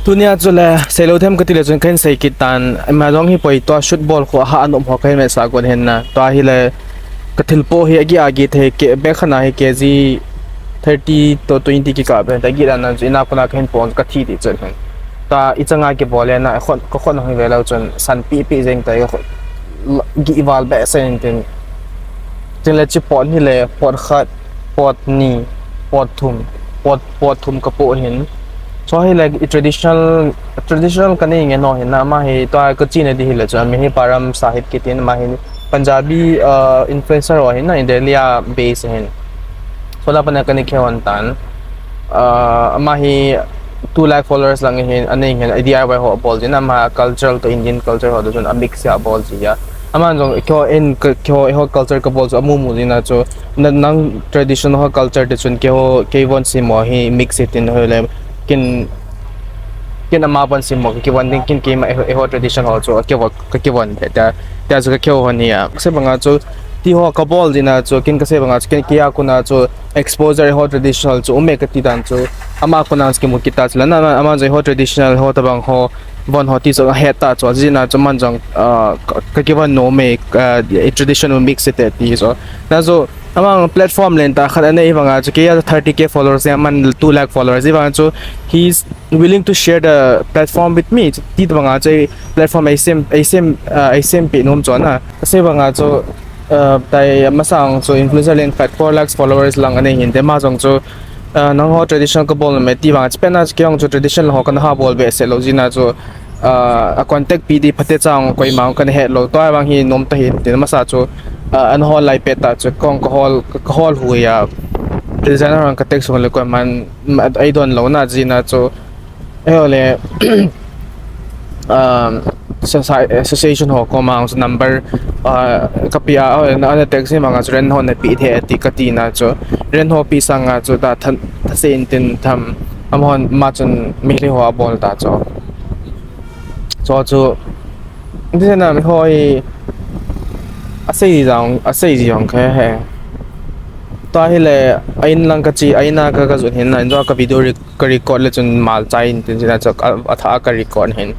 tunia chule selo them ka tile chun khen sei kitan ma dong hi poi to shoot ball kho ha anom ho kai me sa gon hen na to hi le ka thil po hi agi the ke be khana hi kg 30 to 20 ki ka be ta gi ran na ina kuna khen pon ka thi ti chen hen ta i changa ke ball na khon ko khon hi velo chun san pi pi jeng ta gi wal be sen tin tin le chi pon hi le pot khat pot ni pot thum ka po hin so hi like traditional kani nge no hin na ma hi to ka chi ne di hi le cha mi hi param sahib ki tin ma hi punjabi influencer ho hin na india base hin so la pana kani khewon tan ma hi 2 lakh followers lang hin ani hin DIY ho bol din ma cultural to Indian culture ho don a mix ya bol ji ya aman jong kyo ho culture ka bol so amu mu din na cho nang traditional ho culture de chun ke won si mo hi mix it in ho le kin ama ban sim mo ki wan ding kin ki ma e ho tradition ho cho ke wan ta zo ke ho ni ya se banga cho ti ho ka bol dina cho kin ka se banga kin ki ya kuna cho exposure ho traditional cho me ka ti dan cho ama kuna ski mu ki ta chla na ama zo ho traditional ho ta bang ho bon ho ti so he ta cho jina cho man jong ka ki wan no me traditional mix it ti so na zo among platform lenta khana ibanga chu ke 30k followers ya man 2 lakh followers ibanga chu he's willing to share the platform with me ti banga chu platform same pe nom chona se banga chu tai masang chu influencer link 4 lakhs followers lang ane hin te ma jong chu nang ho traditional ka bol me ti banga spena ke ong chu traditional ho kan ha bol be se lo jina chu a contact pd phate chang koi ma kan he lo to bang hi nom ta hi te masa chu an hol lai peta chu kong ka hol huya designer ang ka text so le ko man I don't know na jina chu ele association ho ko ma number kapia na text ni mga ren ho na pi the ti katina chu ren ho pi sanga chu ta se intin tham amhon ma chun mi le ho bol ta chu chu ndi na mi hoi asai jong khe he ta hi le ain lang ka chi aina ka zun hin na jo ka video record le chun mal chai in tin jina chak atha ka record hin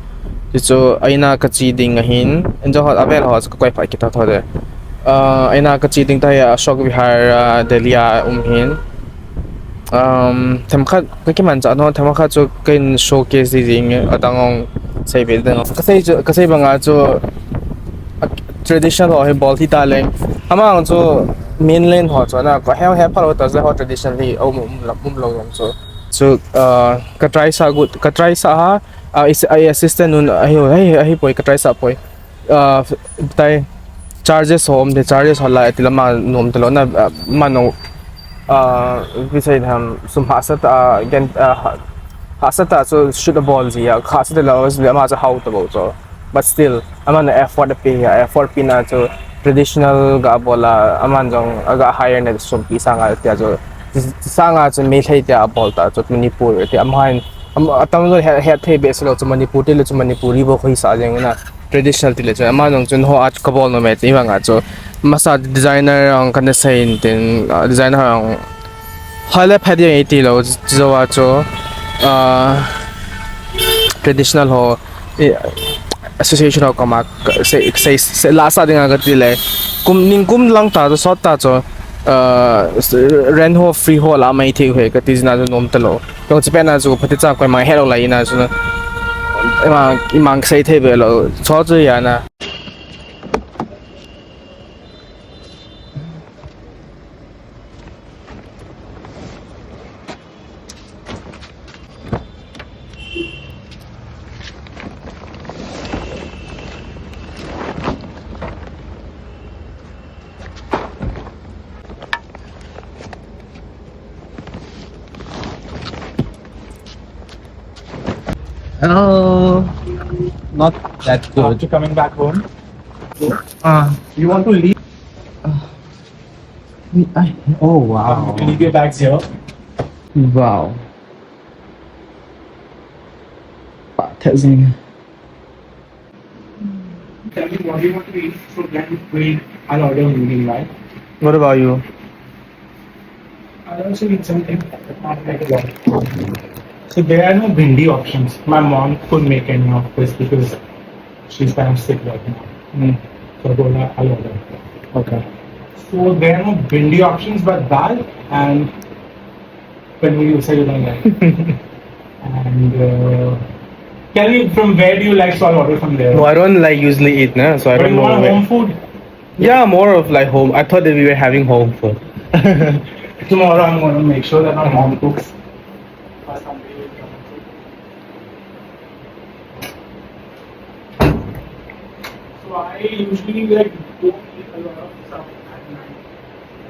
chu aina ka chi ding hin enjo hot avel hos ko koi phai ki ta thode aina ka chi ding ta ya ashok vihar delia hin tham khat ki man cha no tham khat chu ken showcase ding atangong sei be dang ka sei banga chu traditional ho he bol thi ta leng amang chu mainland ho chona ko he phalo ta ho traditionally mum lo yong so ka try sa ha is assistant nun ai poi ka try sa poi tai charges home the charges hola tilama nom telo na mano beside ham sum hasat again hasata so shoot the ball ji ya khas de laws le ma how to go so but still aman effort pina to traditional ga bola aman jong aga higher net sum pi sanga tia jo sanga chu me thai tia bol ta chu manipur ti amhain atam lo he thai be so chu manipur te le chu manipuri bo khoi sa jeng na traditional ti le chu aman jong chun ho art ka bol no me ti wanga chu masa designer ang kan sein tin designer ang hala phadi ti lo jo wa chu traditional ho association ho kama se lasa dinga gatile kum lang ta so sot ta cho ren ho free ho la mai the he ka tizna no nom talo tong chipena chu phati cha ko ma hello lai na chu imang sei the be lo cho chu ya na Oh, not that good. After coming back home, you want to leave? Oh wow. You can leave your bags here. Wow. Testing. Tell me what you want to eat, so then I'll order anything, right? what about you I'll also eat something, but not like a lot. So there are no bindi options. My mom couldn't make any of this because she's kind of sick right now. Mm. So I told her I'll order. Okay. So there are no bindi options but dal and paneer you said you don't like. And tell me from where do you like, so I'll order from there. No, I don't like usually eat, nah, so I But don't you know. want where- home food? Yeah, more of like home. I thought that we were having home food. Tomorrow I'm going to make sure that my mom cooks. Or somebody will come and cook. So I usually like don't eat a lot of stuff at night.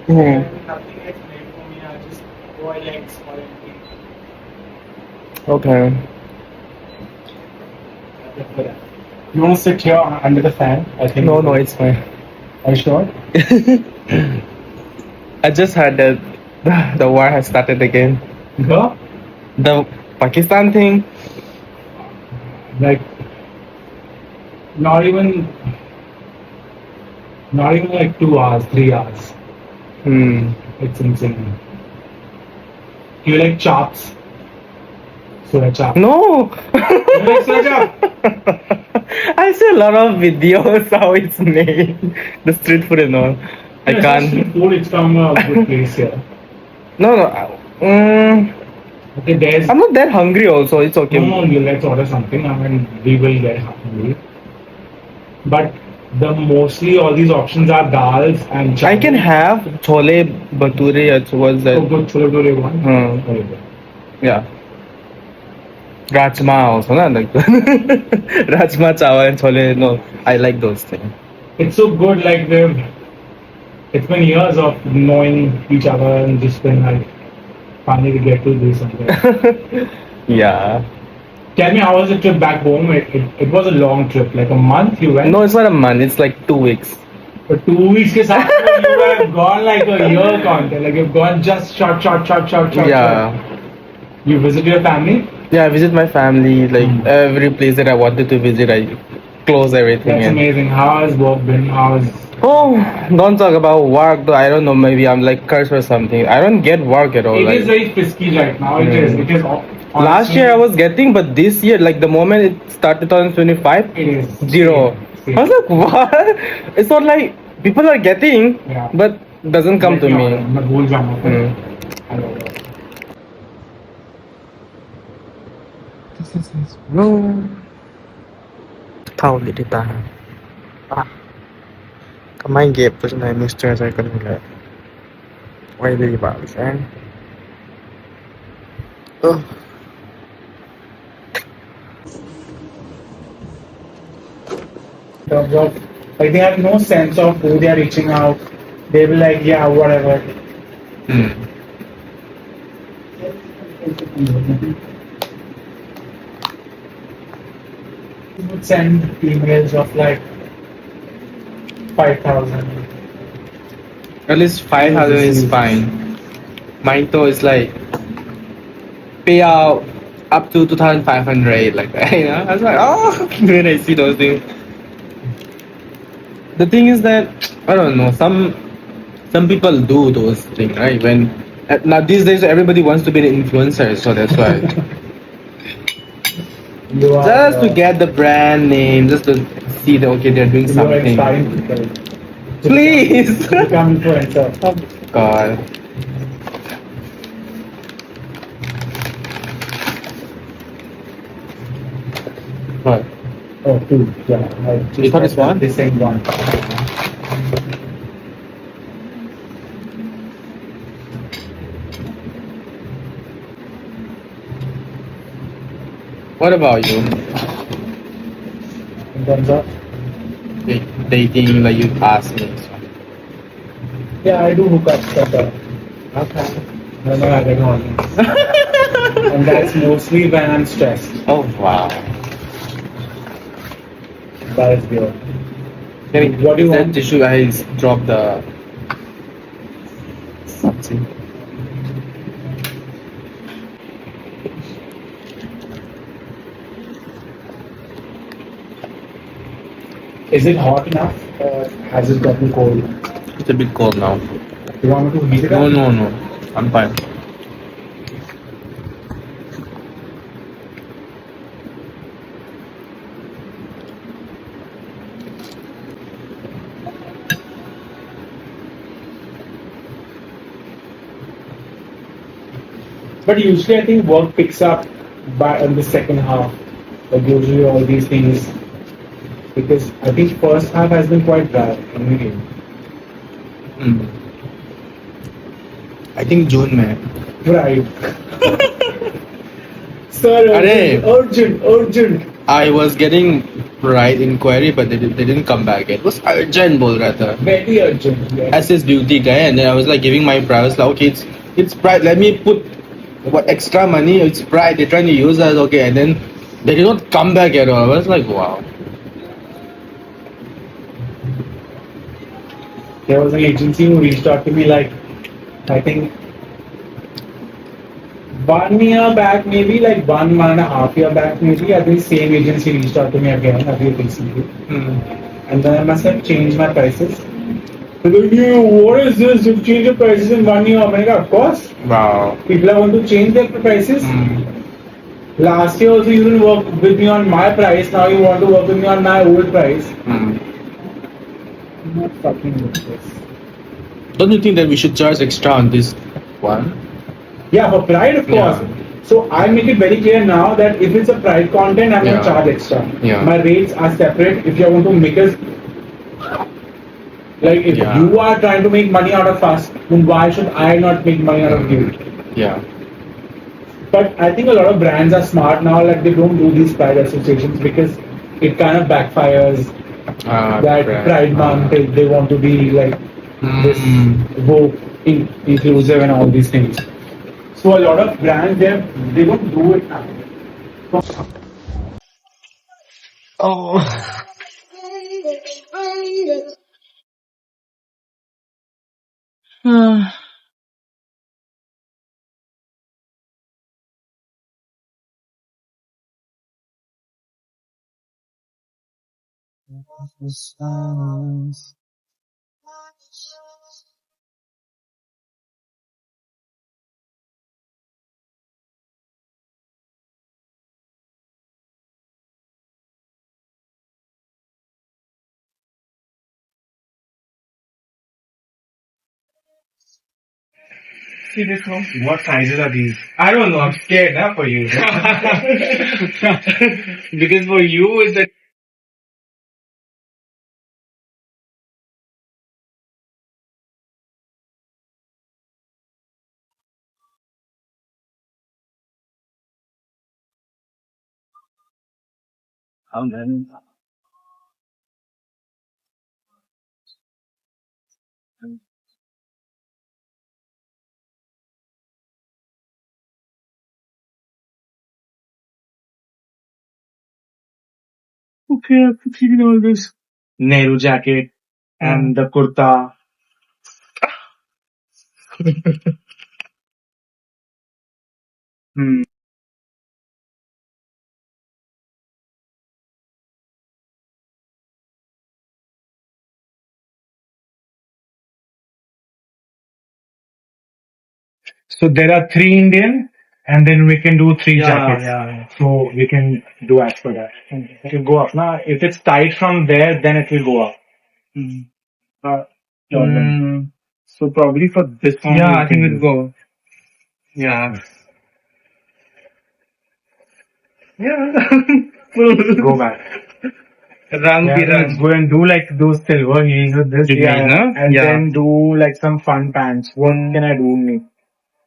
Mhm. When nothing gets made for me, I just boil eggs or anything. Okay. You want to sit here under the fan? I think. No, no, it's fine. Are you sure? I just heard that the war has started again. Huh? The Pakistan thing. Like not even like 2 hours, 3 hours. Hmm. It's insane. You like chops? Soya chop. No. You like soya chop? I see a lot of videos how it's made, the street food and all. I It's not street can't. food, it's from a good place here. No, no. Okay, there's I'm not that hungry. Also, it's okay. no, let's order something. I mean, we will get hungry. But the mostly all these options are dals and I can have chole bhature. What's So that? good chole bhature one. Hmm. Okay. Yeah. Rajma also, na? Like Rajma, chawal, and chole. No, I like those things. It's so good. Like it's been years of knowing each other and just been like finally get to do something. Yeah. Tell me, how was the trip back home? It was a long trip, like a month you went. No, it's not a month. It's like 2 weeks. For 2 weeks, ke saath mein you have gone like a year content. Like you've gone just short. Yeah. You visit your family. Yeah, I visit my family. Like every place that I wanted to visit, I close everything. That's and- amazing. How has work been? Oh, don't talk about work though. I don't know. Maybe I'm like cursed or something. I don't get work at all. It like, is very frisky right now. It is because honestly, last year I was getting, but this year, like the moment it started 2025, It is zero. Same. I was like, what? It's not like people are getting, Yeah. but doesn't come to me. मैं भूल जाऊंगा फिर. Mm. I don't know. Thao đi đi ta. Kamay ghép cho này Mr. Sai con lại. Quay đi bảo sáng. In terms of like they have no sense of who they are reaching out. They will like yeah whatever. You would send emails of like 5,000. At least 500 is fine. Mine though is like pay out up to 2,500 like that. You know, I was like, oh, when I see those things. The thing is that I don't know. Some people do those things, right? When now these days everybody wants to be an influencer, so that's why. You are Just to get the brand name, just to see that okay they're doing you are something. inspiring people. Please. To become influencer. Oh God. What? Oh, two. Yeah. I just You thought it's one? The same one. What about you? In terms of Dating, like you asked me. So. yeah, I do hookups, but okay. Whenever I get hormones. And that's mostly when I'm stressed. Oh wow. That is weird. What do you want? Tissue, I drop the something. Is it hot enough or has it gotten cold? It's a bit cold now. You want me to heat it No, up? no, no. I'm fine. But usually, I think work picks up by in the second half. Like usually, all these things because I think first half has been quite dry. Anyway. I think June में. Right. Sir, Arey. urgent. I was getting right inquiry, but they didn't come back. It was urgent, बोल रहा था. Very urgent. Yes. SS beauty guy, and then I was like giving my price. Like, okay, it's pride. Let me put what extra money. It's pride. They're trying to use us. Okay, and then they did not come back at all. I was like, wow. There was an agency who reached out to me like, I think 1 year back, maybe like 1.5 year back, maybe. I think same agency reached out to me again, recently. And then I must have changed my prices. They're like, "You, what is this? You've changed your prices in 1 year." I'm like, of course. Wow. People are going to change their prices. Last year also you didn't work with me on my price. Now you want to work with me on my old price. I'm not fucking with this. Don't you think that we should charge extra on this one? Yeah, for Pride, of course. Yeah. So I make it very clear now that if it's a Pride content, I'm going Yeah. to charge extra. Yeah. My rates are separate. If you want to make us, like if Yeah. you are trying to make money out of us, then why should I not make money out of you? Yeah. But I think a lot of brands are smart now, like they don't do these Pride associations because it kind of backfires. That Pride month, they want to be like this woke, inclusive and all these things. So a lot of brands they don't do it now. Oh. See this one? What sizes are these? I don't know. I'm scared now for you. Because for you it's a okay. I have to clean all this Nehru jacket and the kurta. Hmm. So there are 3 Indian, and then we can do three jackets. Yeah. So we can do as per that. It will go up now. If it's tight from there, then it will go up. So probably for this one. Yeah, I think it'll go. Yeah. Yeah. Go back. Let's go and do like those silver heels with this. And then do like some fun pants. What can I do?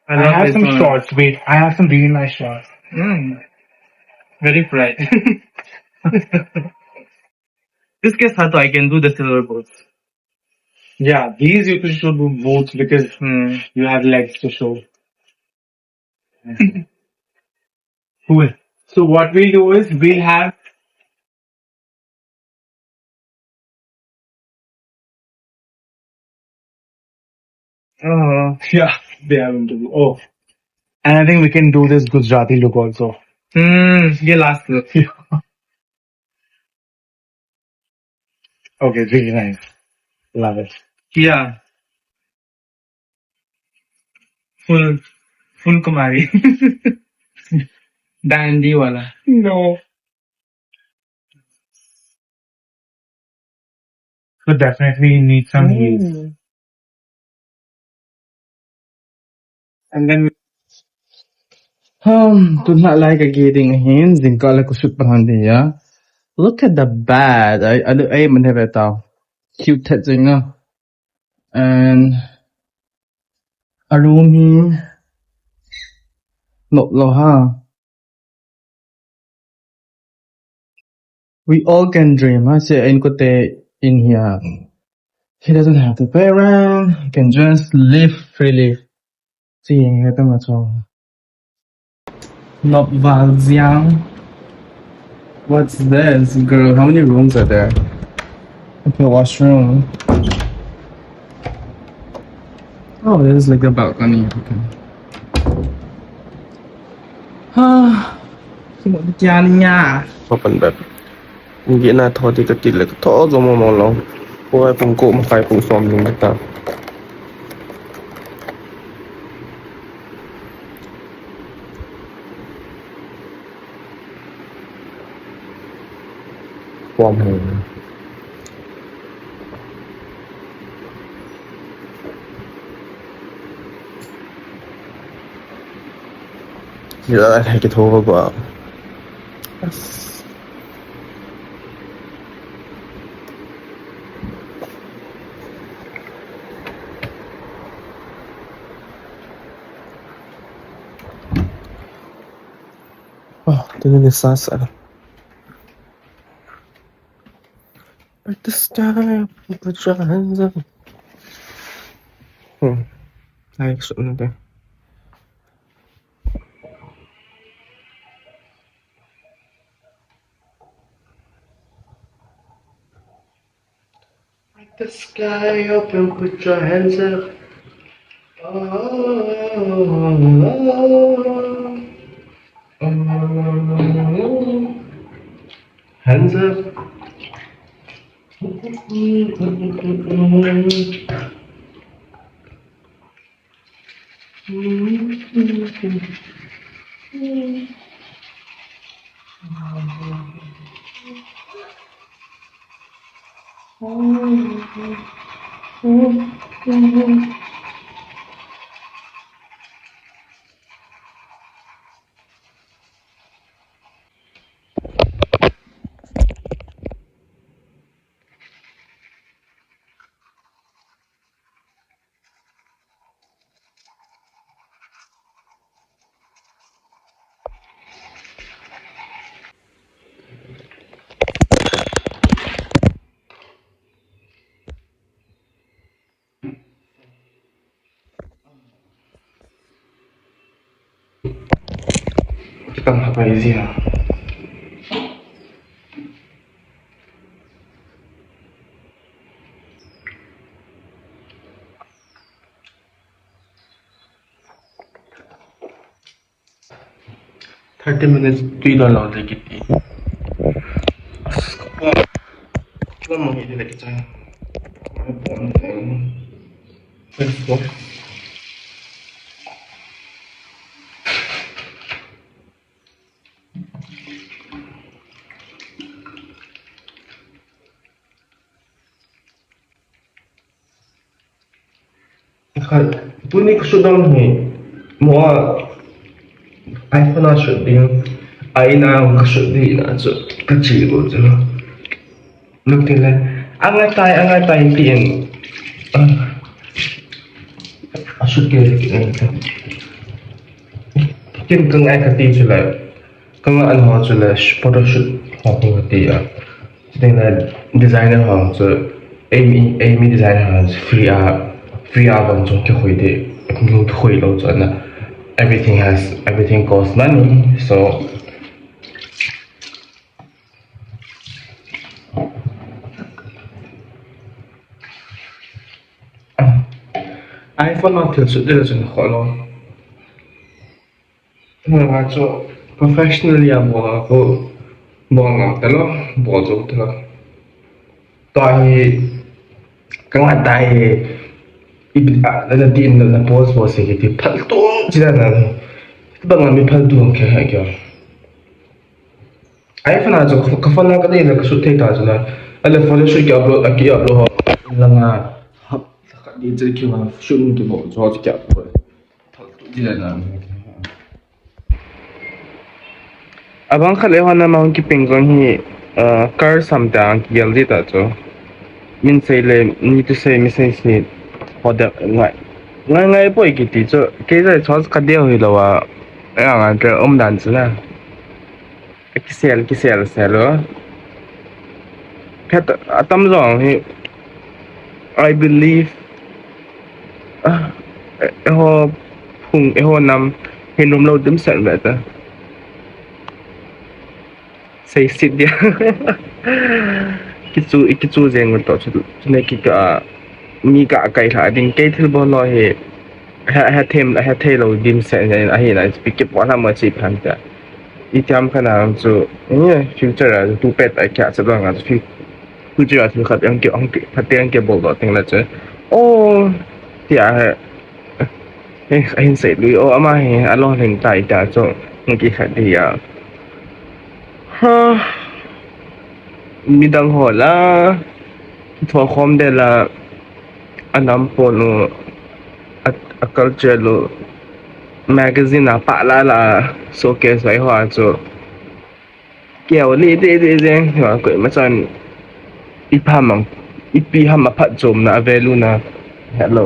I have some shorts. Wait, I have some really nice shorts. Very bright. This case, I can do the silver boots. Yeah, these you should do boots because you have legs to show. Cool. So what we'll do is we'll have. Yeah, they are going to do. Oh, and I think we can do this Gujarati look also. Yeah, last look. Okay, really nice. Love it. Yeah, full Kumari. Dandy wala. No. So definitely need some heels. And then Do not like a getting hands in color kusut pahandiya. Look at the bed. I even have it out. Cute thing, and a room no loha. We all can dream, huh? Say in kote in here. He doesn't have to pay rent. He can just live freely. See, that's all. Not Valjiang. What's this, girl? How many rooms are there? Okay, washroom. Oh, this is like a balcony. Okay. Ah, Open bed. Nghĩ là thôi thì cái tỷ lệ thọ rồi mà lòng. Ôi, phùng cụ mà phải phùng xóm mình được ta. Warm home. Giờ thấy cái thô của tingnan ni Sasa. At the sky, put your hands up. Ay, gusto na tayo. At the sky up and put your hands up. Hands up. Kita ngapain sih ya? Thirty minutes tidak lalu lagi. Cuma mau ini lagi saya. Bunyi kesudahan ni, mau iPhone asal dia, aina kesudih na so kecil tu. Look ni lah, angai tai tiang, asal ke kita keng ai kati cula, keng an hao cula photoshoot hao kati ya, dengan designer hao so Amy designer hao free album so ke hite, aku tu hui lo so na. Everything costs money, so iPhone not till sudah sudah kalau ngaco professionally buang aku buang telo buang tu telo tai kengat tai ada di na pose gitu paltung jiran bang mi paltung ke hayo iPhone aja kafan na kada ila kasutay ta jala ala phone shoot ke upload langa di jadi kiwa shoot ke bo jo ke paltung jiran abang khale hona ma ki pingzon hi kar samdang ki yaldi ta cho min sei le ni tu sei mi sei si hoda ngai ngai ngai poi ki ti cho ke zai chos ka de hui lawa ya nga ke dan zna ki sel selo phet atam zong hi I believe ho phung ho nam hinum lo dim san ba ta sei sit dia kichu jeng to chu ne ki ka mi ka kai tha ding ke thil bo lo he ha the lo dim se ne a hi na speak ke pa ma chi phan ta I tiam khana chu ni future a tu pet a kya cha lo nga chu future a thu khat ang ke phat ang ke bol lo ting la che o tia he hin se lui o ama he a lo leng tai ta cho ngi khat dia ha midang hola thua khom de la anam ponu a culture lo magazine a pa la showcase vai hoa cho keo li de jeng wa ko ma chan ipi ham phat chom na value na hello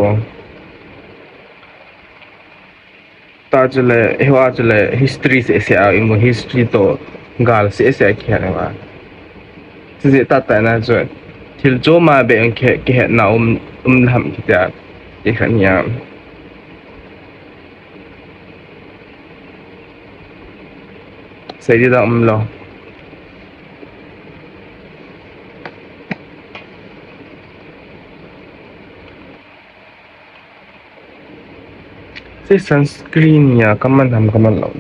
ta chule hewa chule history se imo history to gal se khya wa si ta ta na cho thil cho ma be ang ke na lam ki ta e khania sai da lo si sunscreen ya kaman lo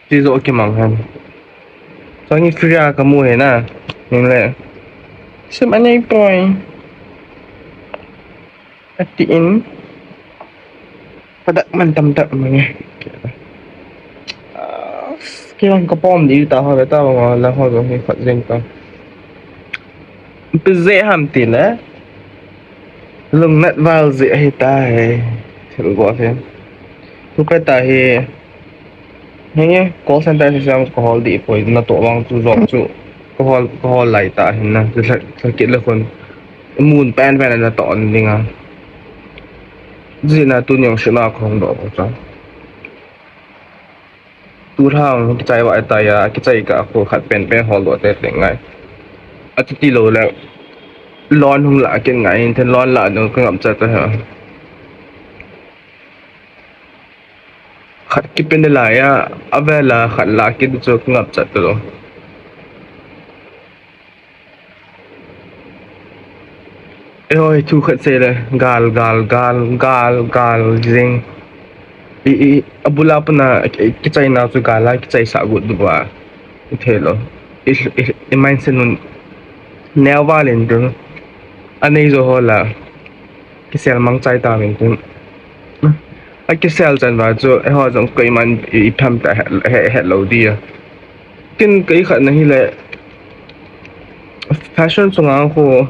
si zo ki mang han so ni fria ka mu he na ni le sim anai boy atiin pada man tam mange kilang ka pom di ta ho ta ngo la ho zo ni phat jeng ta pe ze ham ti la lung nat val ze hi ta he thil go fe tu pe ta he nghe call center thì sao có hol đi phơi nó tổ bang chu dọc chu có hol lại ta hình naจะสังเกตเลยคนมูนแป้นนะตอนนี้อ่ะจีน่ะตุนยองชนะของดอกจ้ะตูทางใจว่าตายอ่ะกิจกะโคขัดเป็นฮอลโลเตเป็นไงอาทิตย์โลแล้วร้อนหุ่งละกินไงเทนร้อนละเนาะก็งับจัดเหรอขัดกิเป็นได้หลายอ่ะเอาเวลาขัดละกินจะงับจัดตัว ôi thu khát xe là gal jing abula puna kicay na tu gala kicay sa gut dua ithelo mindset nun nevalin dun anei zo hola kisel mang chai ta min dun a kisel chan wa zo ho jong koi man I pham ta hello dia kin kai khat na hi le fashion sunga ko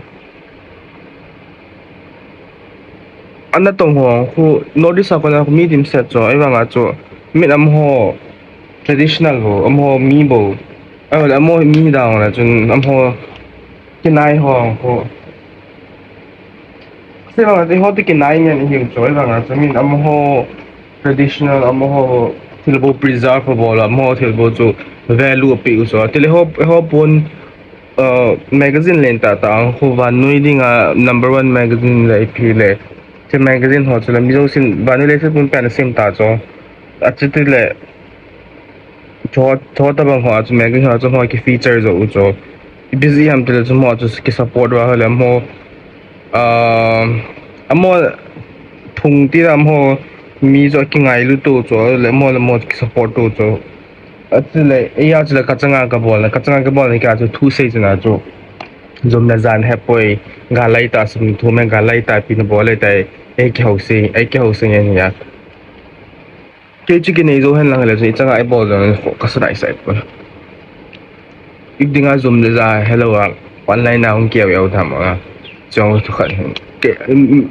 anh đã đồng hồ khu notice ako na medium set cho ay mga cho mit amho traditional ho amho mibo ay wala amho mi daw na chun amho kinai ho ko kasi mga di ho ti kinai niyan yung cho ay mga cho min amho traditional amho tilbo preservable amho tilbo cho value pi so tili ho pon magazine lenta ta ho van noi dinga number 1 magazine la ipile cái magazine họ chỉ là ví dụ xin bạn ấy sẽ muốn bạn xem ta cho chỉ tức là cho ta bằng họ cho magazine họ cho họ cái feature rồi cho busy ham tức là cho họ cho cái support vào là họ họ thùng tí là họ mi cho cái ngày lúc đó cho là họ cái support đó cho chỉ là ấy chỉ là cái bol này cái cho thu xây cho cho zoom na zan hepoi galai ta sum thu me galai ta pin bole tai ai ke housing en ya ke chi ke nei zo han lang le chi changa ai bol zo focus dai sai ko ik dinga zoom na za hello a online na ong kiao yau tham a chong thu khat ke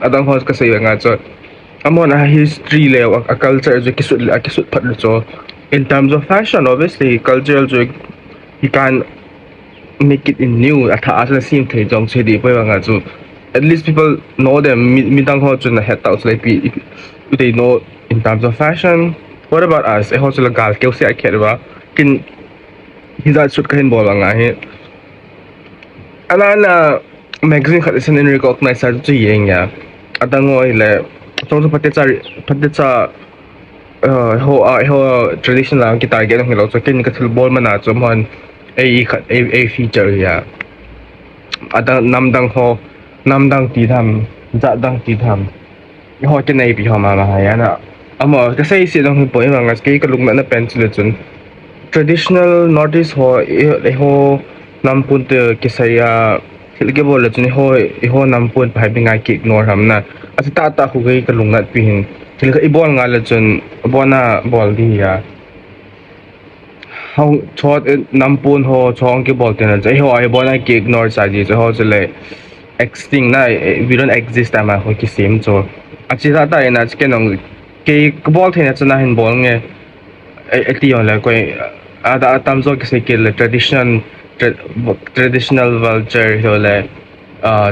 adang hos ka sai nga cho amon a history le a culture jo kisut phat cho in terms of fashion obviously cultural jo you can make it in new atha asla sim thei jong chedi poi wanga chu at least people know them midang ho chun head out like they know in terms of fashion. What about us e ho chu la gal keu se a kherwa kin hiza chut kahin bol wanga he ana magazine khat isen in recognize sa chu yeng ya adango ile so pate cha ho traditional ki target ng lo so kin ka thil bol mana chu mon a feature ya ada namdang ti tham za dang ti tham ho chen nei bi ho ma ma ya na amo ka sai si dong po ma ngas ke ka lung na pencil chun traditional notice ho nampun te ke sai ya thil ke bol chun ho nampun phai bi ngai ki ignore ham na asa ta khu ge ka lung na pi hin thil ka ibol nga la chun bona bol di ya how thought nampun ho chong ke bol ten ai ho ai bona ki ignore sa ji ho chele extinct na we don't exist ama ho ki sim cho achi ta ina ke nong ke bol thena chana hin bol nge eti on la koi ada tam zo ke se ke traditional vulture ho le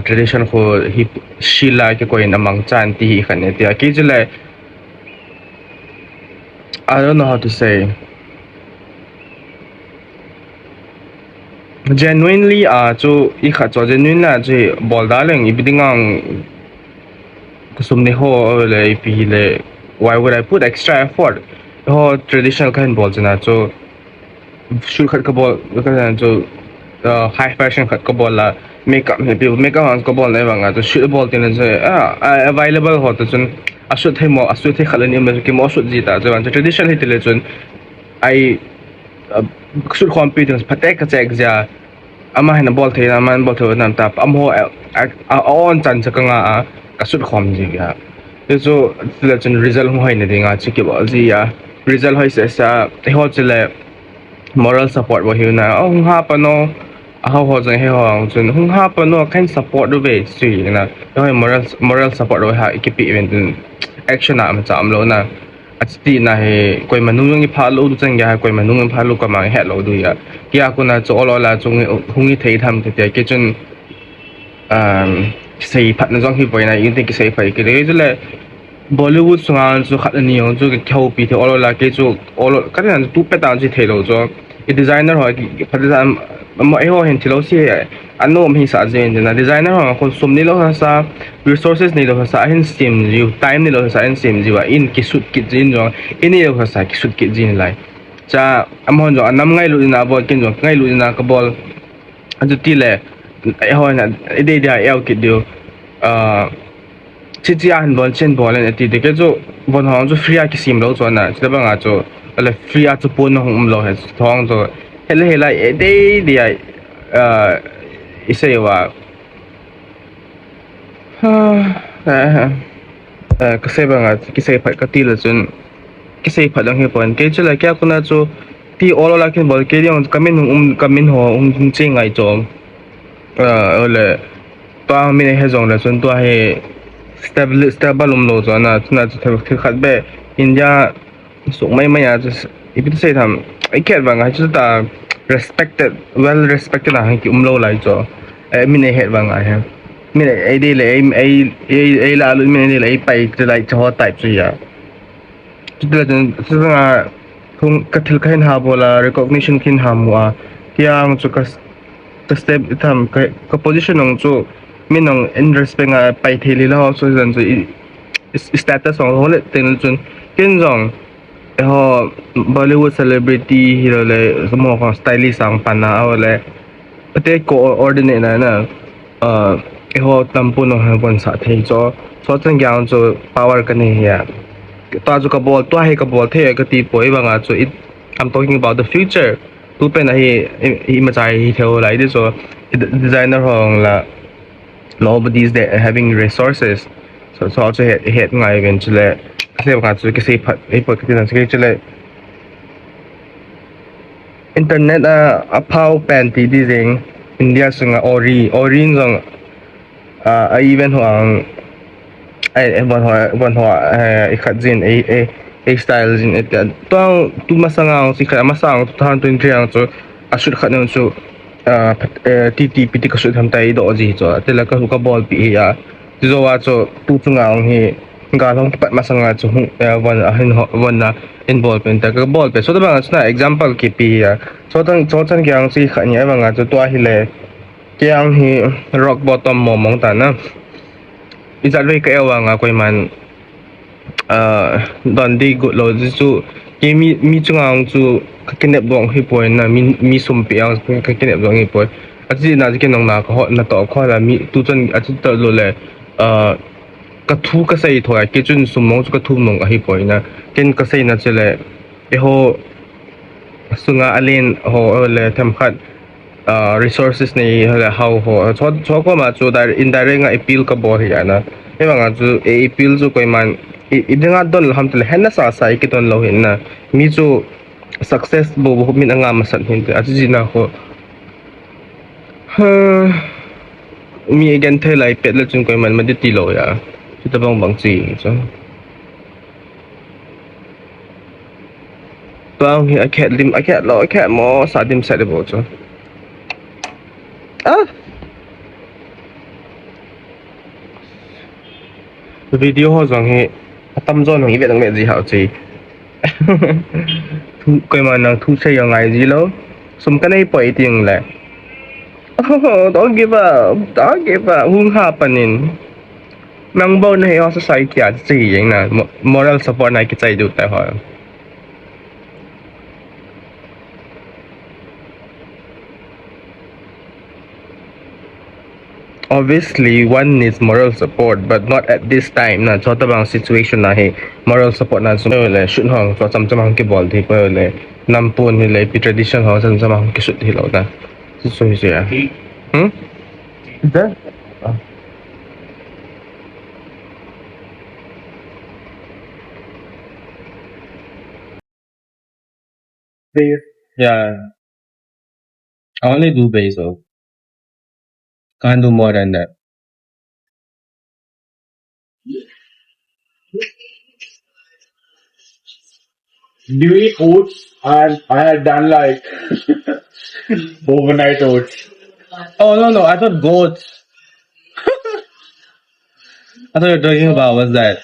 tradition ho hip shila ke koi namang chan ti khane ti ke jele I don't know how to say genuinely chu I kha cho genuine la chu bol daleng ibidingang kusum ne ho le pi le why would I put extra effort ho traditional kind bol na chu shoot khat ka bol ka na chu high fashion khat ka bol la makeup ne pi makeup han ka bol le wanga chu shoot bol tin je available ho to chun asut the khalani me ki mo asut ji ta chu traditional hit le chun I shoot competence patek ka check ja ama hena bol the na man bol the nam ta am ho on chan cha ka nga ka sut khom ji ga so le chen result ho haina dinga chi ki bol ji ya result hoi se sa te ho chele moral support wa hiu na hung ha pa no ho jang he ho chun hung ha pa no kan support do be chi na hoi moral support wa ha ki pi event action na ma cha am lo na ati na he koi manung ngi pha lo du chang ya koi manung pha lo ka ma he lo du ya kia ko na cho lo la chung hungi thei tham te ke chun sei phat na jong hi boina yin te ki sei phai ke le le Bollywood sungan chu khat ani ong chu ke khau pi the olo la ke chu olo ka na tu pe ta ji thei lo cho e designer ho ki phat da ma e ho hen thilo si anom hi sa jen na designer ho ko sum ni lo sa resources ni lo sa hin sim ji time ni lo sa hin sim ji wa in ki sut ki jin jo ini lo sa ki sut ki jin lai cha amon jo anam ngai lu na bo kin jo ngai lu na ka bol aju ti le e ho na e de da el ki dio chi chi an bol chen bol ne ti de ke jo bon hong jo free ki sim lo cho na chi ba nga jo le free a chu pon hong lo he thong jo hele e de dia isai wa ka se ba nga ki se phat ka ti la chun ki sei phat dang he pon ke chula kya kuna chu ti olo la kin bol ke diong kamin ho ching ai chom ole pa mi ne he jong la chun to he stable lo zo na chuna chu khat be india so mai ya ipiti sei tham I ket bang ha chu ta respected well respected na ki lo lai cho mi ne he bang ha mi ne ai de le ai la lu mi ne le ai pai te lai cho type chu ya kita sebenarnya kung katil kahin habola recognition kin hamwa yang chu ka step itam ka position ng chu minong in respect nga pai theli la so jan chu status ng hole ten chun kin jong ho Bollywood celebrity hero le mo ko stylist ang pana ole ate coordinate na ho tampu no ha bon sa thei cho so chang yang chu power ka ne ya ta ju ka bol to hai ka bol the ka ti poi ba nga chu I'm talking about the future tu pe na hi ma chai hi theo lai de so designer hong la nobody's there having resources so also head ngai eventually se ba chu ke se phat ei po ke na se chule internet a phao pen ti di jing India sunga ori jong a even hong ai bon ho I khat jin a style jin et tong tu masanga si kha masang 2023 ang chu a shoot khat nang chu tt piti ka shoot ham tai do ji cho te la ka ball pi ya zo wa cho tu chunga hi ga long pat masanga chu one hin one na involvement ta ka ball pe so da bang na example ki pi ya so tang kyang si kha ni bang chu to hi le kyang hi rock bottom mo mong ta na izat ve ka ewa nga koi man don di go lo chu ki mi chungang chu kinep bong hi point na mi sum pi ang ka kinep bong hi point aji na ji kenong na ko na to kho la mi tu chon aji to lo le ka thu ka sai thoya ke chun sum mong chu ka thu mong a hi point na ken ka sai na chele e ho sunga alin ho le tham khat resources nei hala how ho cho ko ma chu dar indirect nga appeal ka bo hi ana e nga chu appeal chu koi man idinga don ham tle hen na sa sai ki ton lo hin na mi chu success bo min anga ma san hin a ji na ko mi again the lai pet la chung koi man ma di ti lo ya chu ta bang chi so bang hi I can't mo sa dim sa de bo chu video ho zong hi tâm zon hi bet nge ji hao chi thu koi ma nang thu sai yang ai ji lo sum ka nei poi ting le don't give up hung ha panin nang bo nei ho society a chi yang na moral support nai ki chai du ta ho obviously one needs moral support but not at this time na chota bang situation na he moral support na so le shun hong so cham cham ki bol thi pa le nampun hi le pi tradition ho cham cham ki shut hi lo na so hi ya da yeah I only do basil can't do more than that Do you eat oats? I had done like overnight oats. oh no I thought goats I thought you were talking about what's that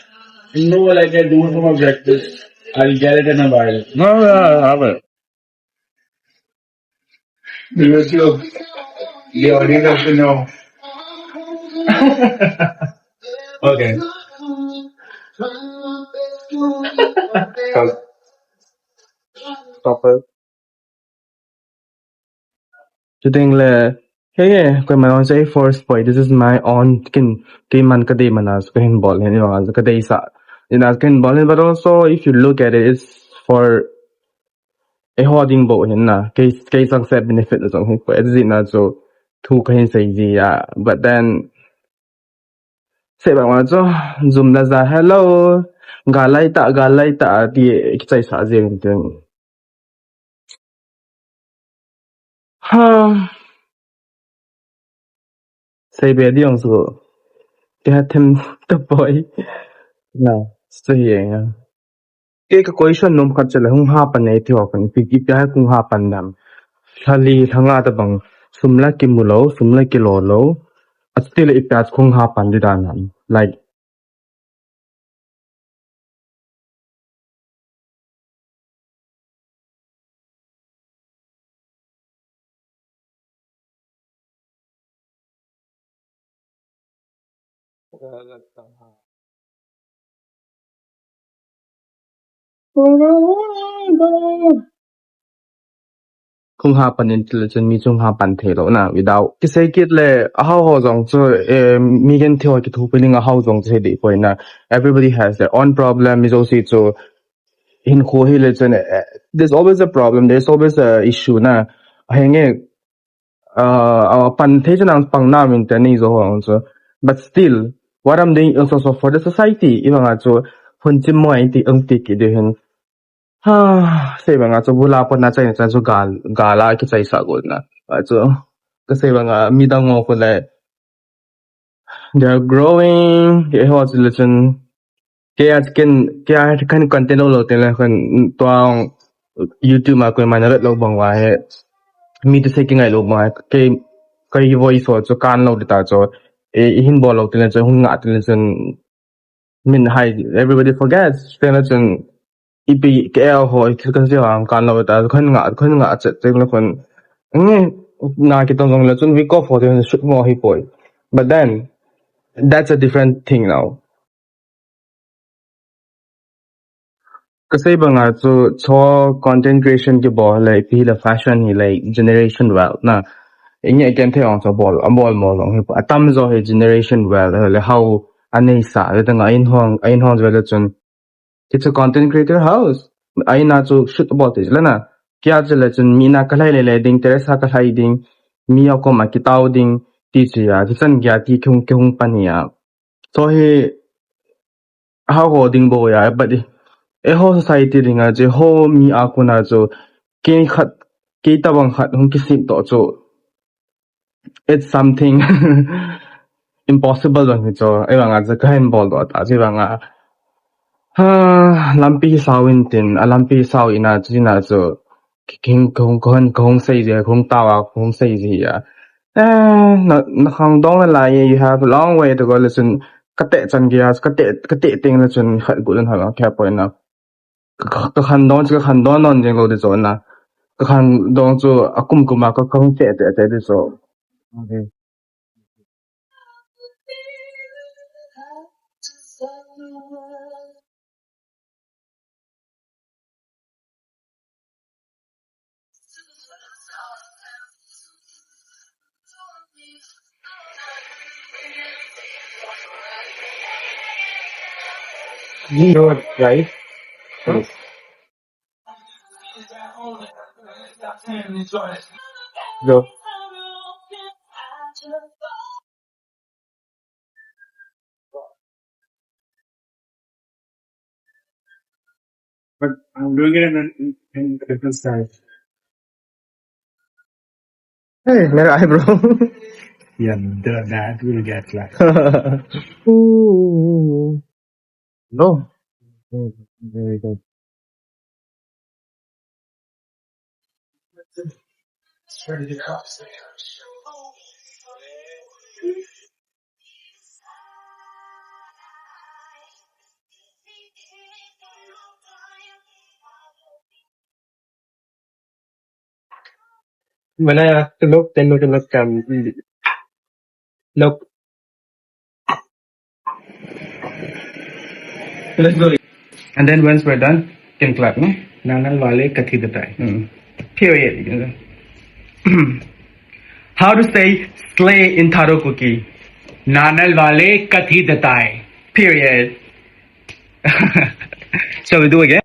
No, like I do for my breakfast. I'll get it in a while. no I haven't YouTube. The audience has to know. Okay. stop it Chứ tình là cái cái mà nói say first point this is my own cái man cái day man as cái ball này mà cái day sa in as cái ball but also if you look at it it's for a holding bộ hiện na cái success benefit là giống cái gì na so thu cái gì gì à but then sẽ bảo mà cho zoom ra ra hello gà lai ta thì cái chạy sa gì cái ha say bé đi ông số cái thêm tập boy na so hiền à cái question nôm khát chela hung ha pan nei thio kan pi ki pya kung ha pan nam thali thanga ta bang sumla ki mulo sumla ki lo lo still it pas kung ha pan di dan nam like kung ha pan intelligent mi chung ha pan the lo na without ki sai kit le how ho jong chu mi gen thio ki thu peling how jong che de point na everybody has their own problem is also so in kho hi le chen there's always a problem there's always a issue na henge pan the chen ang pang na min te ni zo hong so but still what I'm doing also so for the society ibang a chu phun chim moi ti ang ti ki de hen ha sei banga chu bula pon na chai chan chu gala ki chai sa gol na a chu ka sei banga mi dang ngo ko le they're growing. It was listen. Kaya kan content lo tela kan tuang YouTube ma ko manarat lo bang wa he mi te seking ai lo ma kai voice ho cho kan lo ta cho hin bol lo tela cho hun nga tela chen min hai everybody forgets tela chen ipi kl ho kan se ang kan lo ta kan nga che te lo kon na ki tong lo chen week off ho de shoot mo hi boy but then that's a different thing now. Kasi ba nga so content creation ke ball like feel a fashion hi like generation well na inya again the on so ball a ball mo long hi atam zo hi generation well le how anei sa le nga in hong well chun it's a content creator house ai na chu shoot about is la na kya chela chun mi na kalai le ding teresa kalai ding mi ko ma ki tau ding ti chi ya ti chan gya ti khung pania so hi how holding bo ya but a whole society ring a je ho mi a kuna jo ke khat ke tabang khat hung ki sim to cho it's something impossible bang cho ai bang a je kain bol do ta je bang a ha lampi sawin tin a lampi saw ina jina jo king kong sei je kong ta wa kong sei ji ya na khang dong la ye you have a long way to go listen kate chan gia kate ting la chun khat gu den ha kya point na cái khăn đó cái khăn đó nó những cái chỗ na cái khăn đó chỗ akum mà cái không chết chết chết chỗ okay You know it, right? Yes. go But I'm doing it in a different style. hey मेरा eyebrow Yeah, that will get like. no very good When I ask to look, then to look, look. let's go and then once we're done can clap no Nanal wale kathi datai. period how to say slay in Taro cookie Nanal wale kathi datai. period shall we do again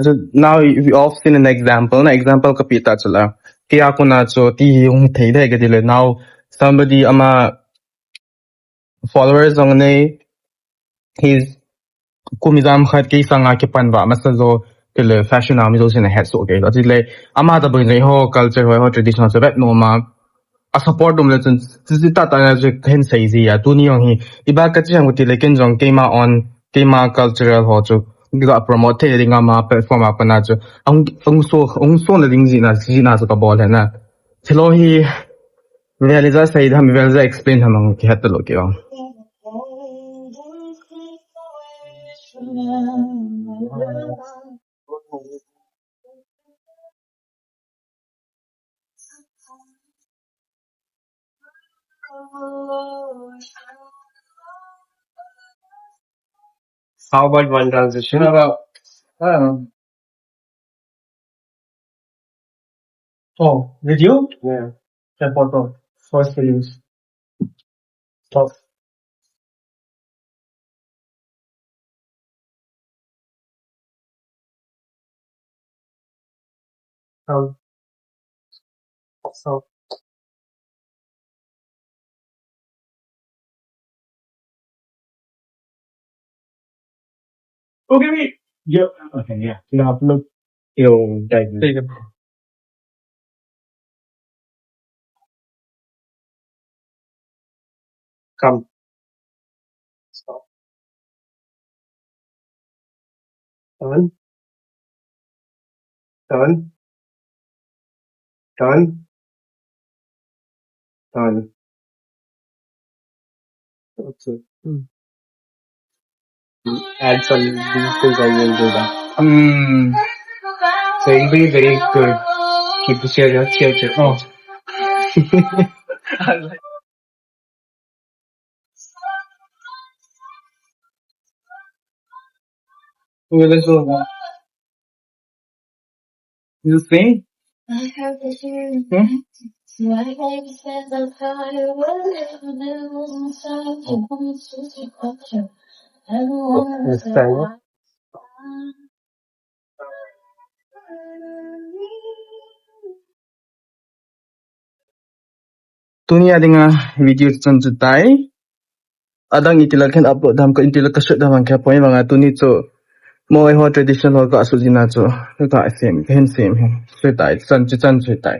so now we all seen an example. An example kapita chala. Kaya ako na so ti yung thei dai ga dile now somebody ama followers on ne he's kumizam khat ki sanga ki panwa masazo kele fashion ami do sin head so okay. That is like ama da boi ho culture ho traditional so bet no ma a support dum le chen ti ta ta na je khen sei ji ya tu ni yong hi iba ka chi ang ti le ken jong ke ma on ke ma cultural ho chu ga promote the ringa ma platform apa na chu ang so na ding ji na so ka bol hai na chalo hi realize sai hum realize explain हम ki hat lo ke How about one transition? about I don't know Oh, video? Yeah. The photo. First release. Stop. Sound. Sound. Okay, wait. Yeah. Okay, yeah. Now look. Yung kahin. ठीक है Come. Stop. Turn. Turn. Turn. Turn. Okay. Add some these things and you'll do that. So it'll be very good. Keep the cheer. Oh. Who is this? You sing? This time. Tuni adinga video sanjutai. Adang itilakan upload dam ko intilak kasut dam angka point banga tuni cho mo ho traditional ho ka asujina cho ta same hen same hen suitai sanju chan suitai